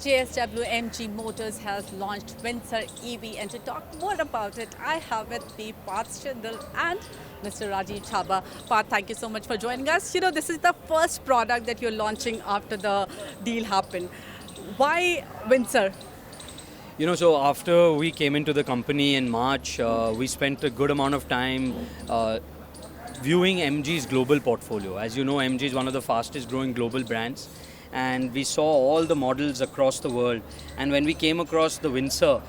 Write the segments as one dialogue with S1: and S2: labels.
S1: JSW-MG Motors has launched Windsor EV, and to talk more about it, I have with me Parth Jindal and Mr. Rajeev Chaba. Parth, thank you so much for joining us. You know, this is the first product that you're launching after the deal happened. Why Windsor?
S2: So after we came into the company in March, we spent a good amount of time viewing MG's global portfolio. As you know, MG is one of the fastest growing global brands, and we saw all the models across the world. And when we came across the Windsor,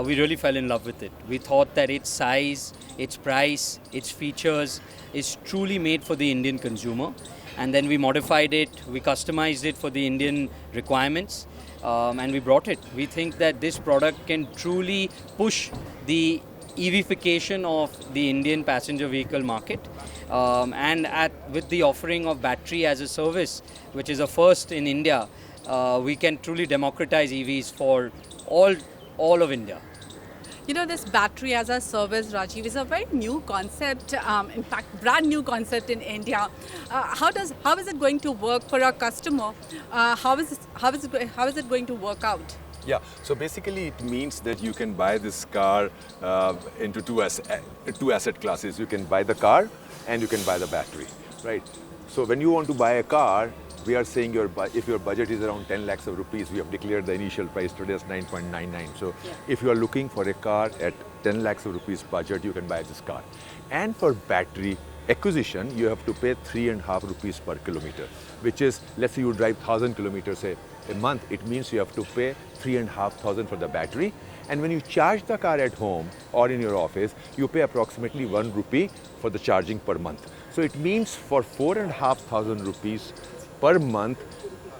S2: we really fell in love with it. We thought that its size, its price, its features is truly made for the Indian consumer. And then we modified it, we customized it for the Indian requirements, and we brought it. We think that this product can truly push the EVification of the Indian passenger vehicle market, with the offering of battery as a service, which is a first in India, we can truly democratize EVs for all of India.
S1: You know, this battery as a service, Rajiv, is a very new concept, in fact, brand new concept in India. How is it going to work for a customer? How is it going to work out?
S3: Yeah, so basically it means that you can buy this car into two asset classes. You can buy the car and you can buy the battery, right? So when you want to buy a car, we are saying if your budget is around 10 lakhs of rupees, we have declared the initial price today as 9.99. So if you are looking for a car at 10 lakhs of rupees budget, you can buy this car. And for battery acquisition, you have to pay 3.5 rupees per kilometer, which is, let's say you drive 1,000 kilometers a month, it means you have to pay 3,500 for the battery. And when you charge the car at home or in your office, you pay approximately 1 rupee for the charging per month. So it means for 4,500 rupees per month,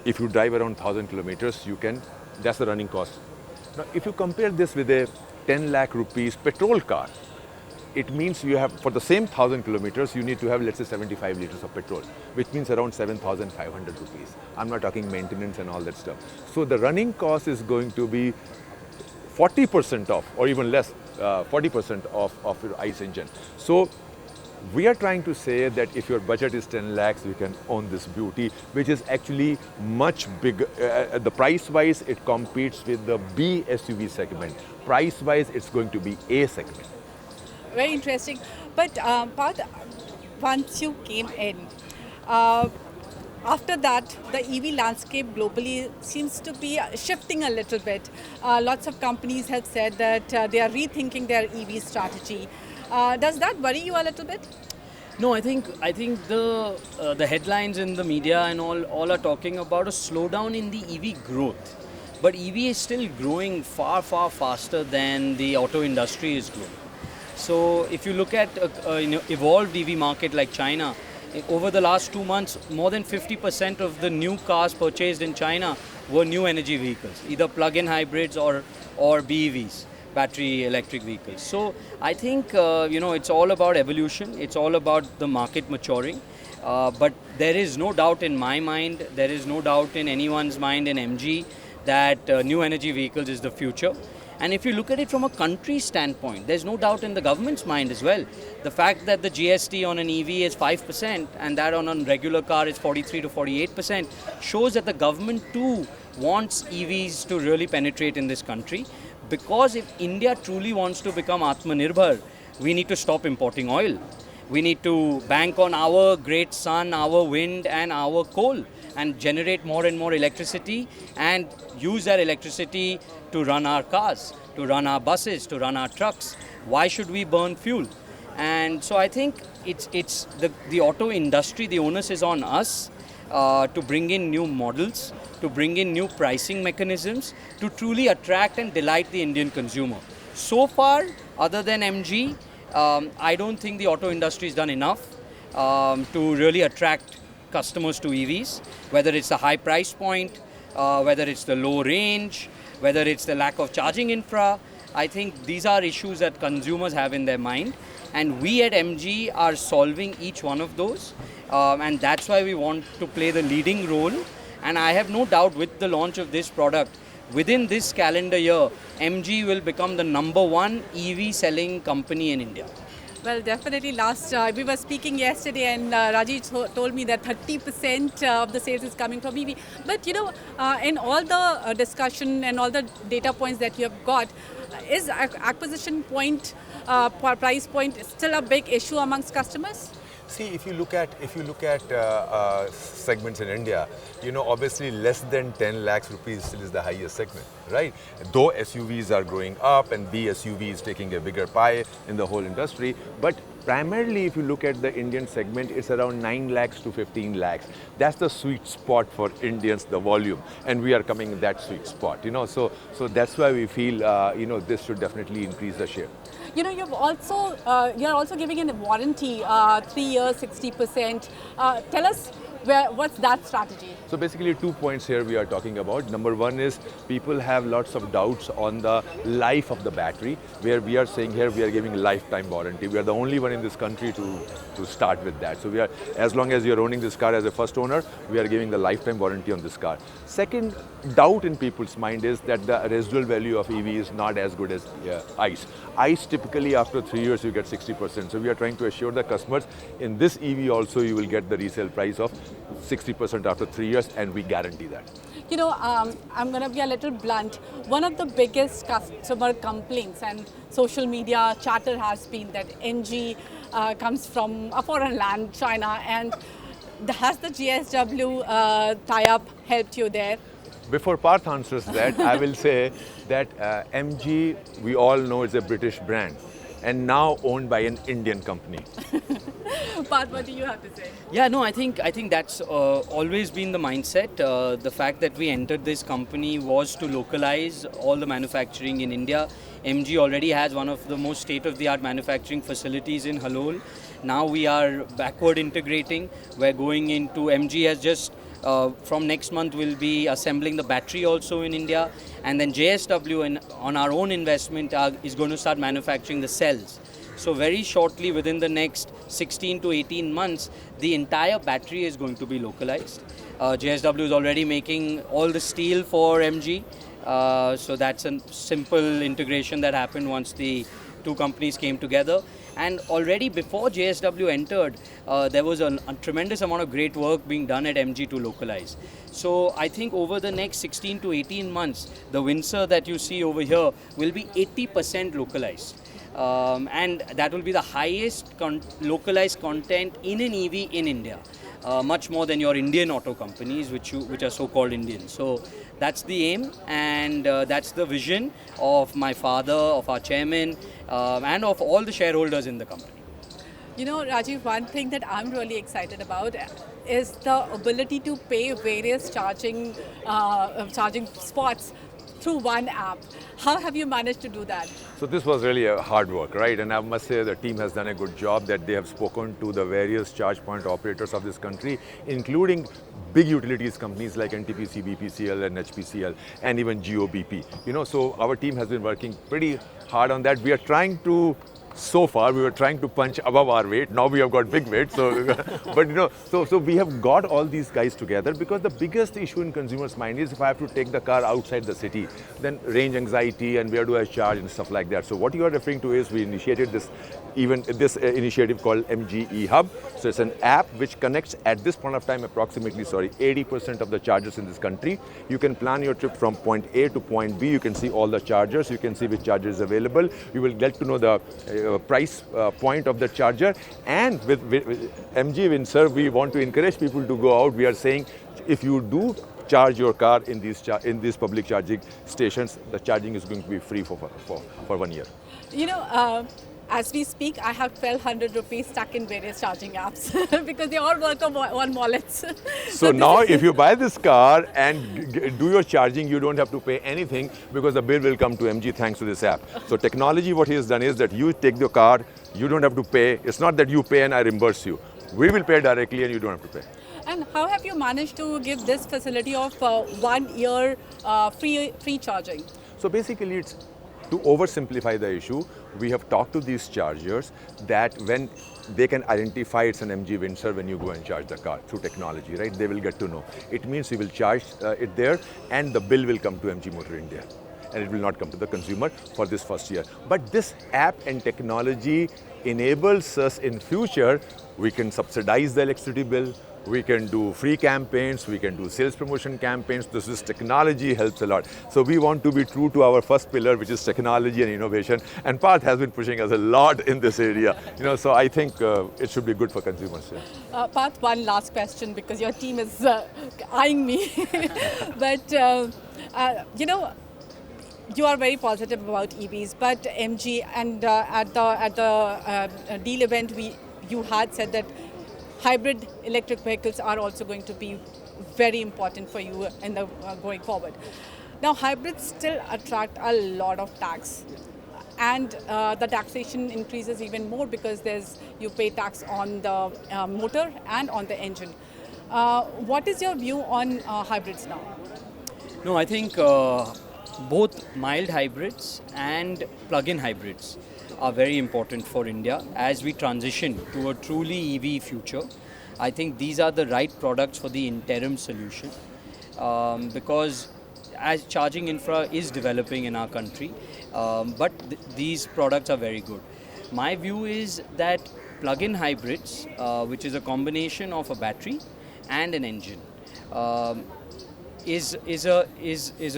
S3: if you drive around 1,000 kilometers, that's the running cost. Now, if you compare this with a 10 lakh rupees petrol car, it means you have, for the same 1,000 kilometers, you need to have, let's say, 75 liters of petrol, which means around 7,500 rupees. I'm not talking maintenance and all that stuff. So the running cost is going to be 40% off, or even less, 40% of your ICE engine. So we are trying to say that if your budget is 10 lakhs, you can own this beauty, which is actually much bigger. The price-wise, it competes with the B SUV segment. Price-wise, it's going to be A segment.
S1: Very interesting. But Parth, once you came in, after that, the EV landscape globally seems to be shifting a little bit. Lots of companies have said that they are rethinking their EV strategy. Does that worry you a little bit?
S2: No, I think the headlines in the media and all are talking about a slowdown in the EV growth. But EV is still growing far faster than the auto industry is growing. So if you look at evolved EV market like China, over the last 2 months, more than 50% of the new cars purchased in China were new energy vehicles, either plug-in hybrids or BEVs, battery electric vehicles. So I think it's all about evolution. It's all about the market maturing. But there is no doubt in my mind, there is no doubt in anyone's mind in MG that new energy vehicles is the future. And if you look at it from a country standpoint, there's no doubt in the government's mind as well. The fact that the GST on an EV is 5% and that on a regular car is 43 to 48% shows that the government too wants EVs to really penetrate in this country. Because if India truly wants to become Atmanirbhar, we need to stop importing oil. We need to bank on our great sun, our wind and our coal and generate more and more electricity and use that electricity to run our cars, to run our buses, to run our trucks. Why should we burn fuel? And so I think it's the auto industry, the onus is on us to bring in new models, to bring in new pricing mechanisms, to truly attract and delight the Indian consumer. So far, other than MG, I don't think the auto industry has done enough to really attract customers to EVs, whether it's the high price point, whether it's the low range, whether it's the lack of charging infra. I think these are issues that consumers have in their mind. And we at MG are solving each one of those. And that's why we want to play the leading role. And I have no doubt with the launch of this product, within this calendar year, MG will become the #1 EV selling company in India.
S1: Well, definitely. We were speaking yesterday, and Rajeev told me that 30% of the sales is coming from EV. But in all the discussion and all the data points that you have got, is acquisition point, price point still a big issue amongst customers?
S3: See, if you look at segments in India, obviously less than 10 lakhs rupees still is the highest segment, right? Though SUVs are growing up and B SUV is taking a bigger pie in the whole industry, but primarily if you look at the Indian segment, it's around 9 lakhs to 15 lakhs. That's the sweet spot for Indians, the volume, and we are coming in that sweet spot, So that's why we feel, this should definitely increase the share.
S1: You're also giving a warranty, 3 years, 60%. Tell us what's that strategy?
S3: So basically 2 points here we are talking about. Number one is people have lots of doubts on the life of the battery, where we are saying here we are giving lifetime warranty. We are the only one in this country to start with that. So as long as you're owning this car as a first owner, we are giving the lifetime warranty on this car. Second doubt in people's mind is that the residual value of EV is not as good as ICE. ICE typically after 3 years you get 60%. So we are trying to assure the customers in this EV also you will get the resale price of 60% after 3 years, and we guarantee that.
S1: I'm going to be a little blunt. One of the biggest customer complaints and social media chatter has been that MG comes from a foreign land, China, and has the JSW tie-up helped you there?
S3: Before Parth answers that, I will say that MG, we all know, is a British brand and now owned by an Indian company.
S1: Parth, what do you have to say?
S2: Yeah, no, I think that's always been the mindset. The fact that we entered this company was to localize all the manufacturing in India. MG already has one of the most state-of-the-art manufacturing facilities in Halol. Now we are backward integrating. We're going into MG has just from next month we'll be assembling the battery also in India, and then JSW on our own investment is going to start manufacturing the cells. So very shortly, within the next 16 to 18 months, the entire battery is going to be localized. JSW is already making all the steel for MG. So that's a simple integration that happened once the two companies came together. And already before JSW entered, there was a tremendous amount of great work being done at MG to localize. So I think over the next 16 to 18 months, the Windsor that you see over here will be 80% localized. And that will be the highest localized content in an EV in India, much more than your Indian auto companies, which are so-called Indian. So that's the aim, and that's the vision of my father, of our chairman, and of all the shareholders in the company.
S1: Rajeev, one thing that I'm really excited about is the ability to pay various charging spots through one app. How have you managed to do that?
S3: So this was really a hard work, right? And I must say the team has done a good job that they have spoken to the various charge point operators of this country, including big utilities companies like NTPC, BPCL and HPCL and even GOBP. So our team has been working pretty hard on that. We are trying to so far we were trying to punch above our weight. Now we have got big weight. So, but so we have got all these guys together because the biggest issue in consumers' mind is if I have to take the car outside the city, then range anxiety and where do I charge and stuff like that. So what you are referring to is we initiated this initiative called MG Hub. So it's an app which connects at this point of time approximately 80% of the chargers in this country. You can plan your trip from point A to point B. You can see all the chargers. You can see which charger is available. You will get to know the price point of the charger. And with MG Windsor, we want to encourage people to go out. We are saying if you do charge your car in these public charging stations, the charging is going to be free for 1 year.
S1: As we speak, I have 1,200 rupees stuck in various charging apps because they all work on wallets.
S3: So now if you buy this car and do your charging, you don't have to pay anything because the bill will come to MG thanks to this app. So technology, what he has done is that you take the car, you don't have to pay. It's not that you pay and I reimburse you. We will pay directly and you don't have to pay.
S1: And how have you managed to give this facility of 1 year free charging?
S3: So basically it's to oversimplify the issue, we have talked to these chargers that when they can identify it's an MG Windsor when you go and charge the car through technology, right? They will get to know. It means you will charge it there and the bill will come to MG Motor India. and it will not come to the consumer for this first year. But this app and technology enables us in future, we can subsidize the electricity bill, we can do free campaigns, we can do sales promotion campaigns. This technology helps a lot. So we want to be true to our first pillar, which is technology and innovation. And Parth has been pushing us a lot in this area. So I think it should be good for consumers. Yeah.
S1: Parth, one last question because your team is eyeing me. But you are very positive about EVs. But MG and at the deal event, you had said that hybrid electric vehicles are also going to be very important for you in the going forward. Now, hybrids still attract a lot of tax, and the taxation increases even more because you pay tax on the motor and on the engine. What is your view on hybrids now?
S2: No, I think both mild hybrids and plug-in hybrids are very important for India as we transition to a truly EV future. I think these are the right products for the interim solution because as charging infra is developing in our country, but these products are very good. My view is that plug-in hybrids, which is a combination of a battery and an engine, is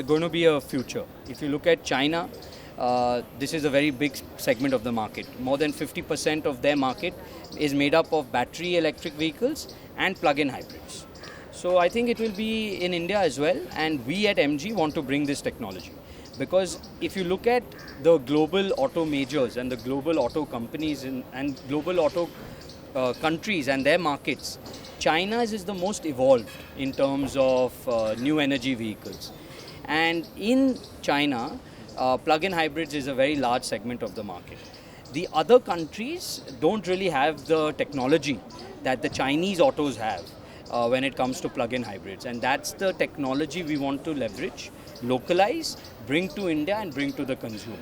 S2: going to be a future. If you look at China, this is a very big segment of the market. More than 50% of their market is made up of battery electric vehicles and plug-in hybrids. So I think it will be in India as well, and we at MG want to bring this technology. Because if you look at the global auto majors and the global auto companies and global auto countries and their markets, China's is the most evolved in terms of new energy vehicles. And in China, plug-in hybrids is a very large segment of the market. The other countries don't really have the technology that the Chinese autos have when it comes to plug-in hybrids. And that's the technology we want to leverage, localize, bring to India and bring to the consumer.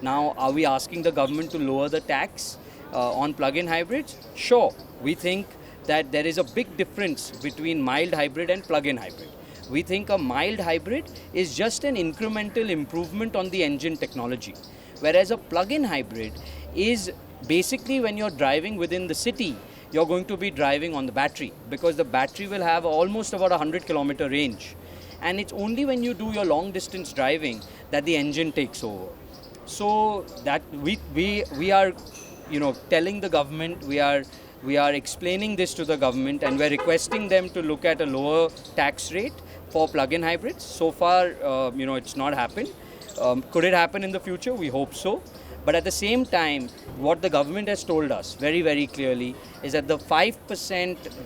S2: Now, are we asking the government to lower the tax on plug-in hybrids? Sure. We think that there is a big difference between mild hybrid and plug-in hybrid. We think a mild hybrid is just an incremental improvement on the engine technology, whereas a plug-in hybrid is basically when you're driving within the city, you're going to be driving on the battery because the battery will have almost about 100-kilometer range. And it's only when you do your long distance driving that the engine takes over. So that we are telling the government, we are explaining this to the government, and we're requesting them to look at a lower tax rate for plug-in hybrids. So far, it's not happened. Could it happen in the future? We hope so. But at the same time, what the government has told us very, very clearly is that the 5%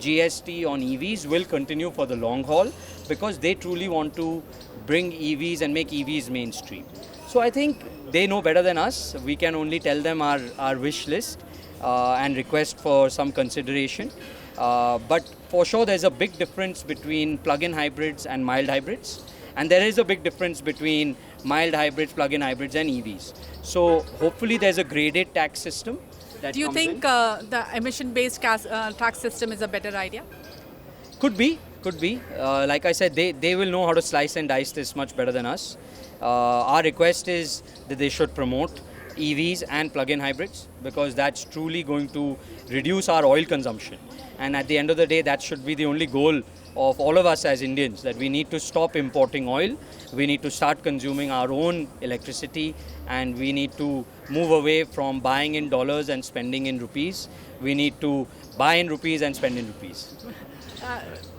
S2: GST on EVs will continue for the long haul because they truly want to bring EVs and make EVs mainstream. So I think they know better than us. We can only tell them our wish list and request for some consideration. But for sure, there's a big difference between plug-in hybrids and mild hybrids. And there is a big difference between mild hybrids, plug-in hybrids and EVs. So hopefully there's a graded tax system.
S1: Do you think the emission-based tax system is a better idea?
S2: Could be. Like I said, they will know how to slice and dice this much better than us. Our request is that they should promote EVs and plug-in hybrids because that's truly going to reduce our oil consumption. And at the end of the day, that should be the only goal of all of us as Indians, that we need to stop importing oil, we need to start consuming our own electricity, and we need to move away from buying in dollars and spending in rupees. We need to buy in rupees and spend in rupees.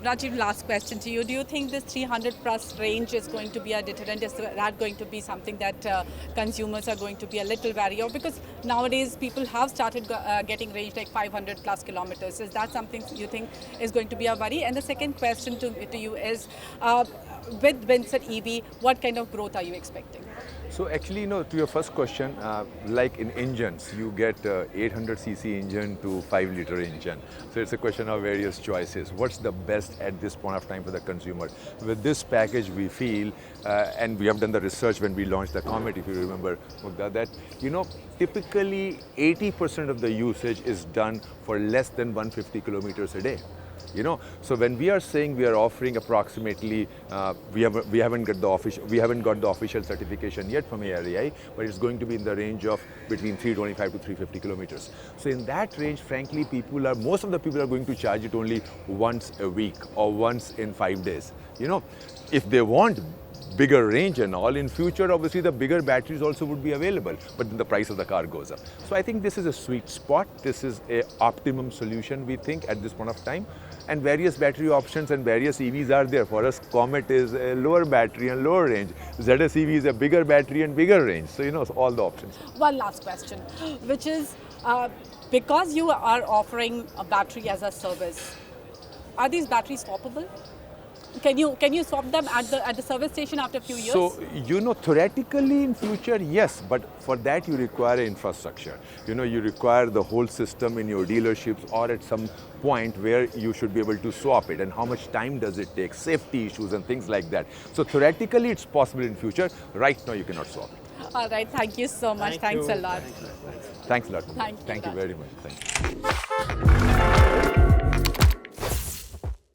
S1: Rajeev, last question to you. Do you think this 300 plus range is going to be a deterrent? Is that going to be something that consumers are going to be a little wary of? Because nowadays people have started getting range like 500 plus kilometers. Is that something you think is going to be a worry? And the second question to you is, with Windsor EV, what kind of growth are you expecting?
S3: So actually, to your first question, like in engines, you get 800cc engine to 5-liter engine. So it's a question of various choices. What's the best at this point of time for the consumer? With this package, we feel, and we have done the research when we launched the Comet, if you remember, Mugdha, that typically 80% of the usage is done for less than 150 kilometers a day. So when we are saying we are offering approximately, we haven't got the official certification yet from ARAI, but it's going to be in the range of between 325 to 350 kilometers. So in that range, frankly, most of the people are going to charge it only once a week or once in 5 days. If they want bigger range and all, in future obviously the bigger batteries also would be available, but then the price of the car goes up. So I think this is a sweet spot. This is a optimum solution, we think, at this point of time, and various battery options and various EVs are there. For us, Comet is a lower battery and lower range. ZS EV is a bigger battery and bigger range. So all the options.
S1: One last question, which is because you are offering a battery as a service, are these batteries swappable? Can you swap them at the service station after a few years?
S3: So, theoretically in future, yes, but for that you require infrastructure. You require the whole system in your dealerships or at some point where you should be able to swap it, and how much time does it take, safety issues and things like that. So theoretically it's possible in future. Right now you cannot swap it.
S1: All right, thank you so much. Thanks a lot.
S3: Thanks a lot.
S1: Thank you
S3: very much. Thank you.